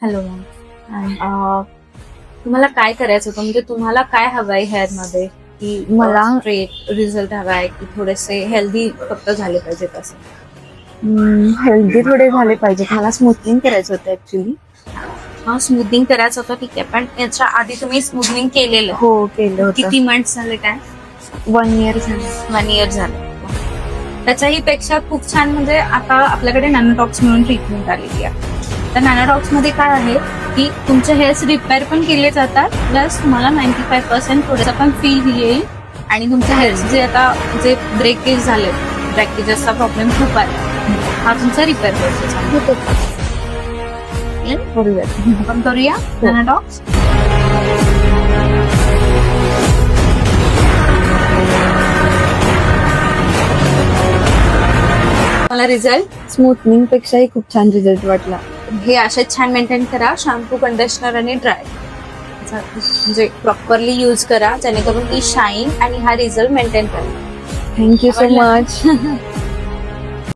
Hello ma'am. तुम्हाला काय करायचं होतं, म्हणजे तुम्हाला काय हवंय हेअर मध्ये, की मला स्ट्रेट रिझल्ट हवाय की थोडेसे हेल्दी फक्त झाले पाहिजेत असं? हेल्दी थोडे झाले पाहिजेत. मला स्मूथनिंग करायचं होतं ऍक्च्युली. हा, स्मूथनिंग करायचं होतं, ठीक आहे. पण याच्या आधी तुम्ही स्मूथनिंग केलेलं आहे? हो, केलं होतं. किती मंथ्स झाले? काय 1 year झालं. 1 year झालं. त्याच्याही पेक्षा खूप छान, म्हणजे आता आपल्याकडे नॅनोटॉक्स म्हणून ट्रीटमेंट आलेली आहे. तर नॅनोटॉक्स मध्ये काय आहे की तुमचे हेअर्स रिपेअर पण केले जातात, प्लस तुम्हाला 95% थोडंसं पण फील येईल. आणि तुमचे हेअर्स जे आता जे ब्रेकेज झाले, ब्रेकेजेसचा प्रॉब्लेम खूप आहे, हा तुमचा रिपेअर करतो. करूयात. आपण करूया नॅनोटॉक्स. मला रिझल्ट स्मूथनिंग पेक्षाही खूप छान रिझल्ट वाटला. हे असेच छान मेंटेन करा. शॅम्पू, कंडिशनर आणि ड्राय म्हणजे प्रॉपरली यूज करा, जेणेकरून ती शाईन आणि हा रिझल्ट मेंटेन करा. Thank you so much.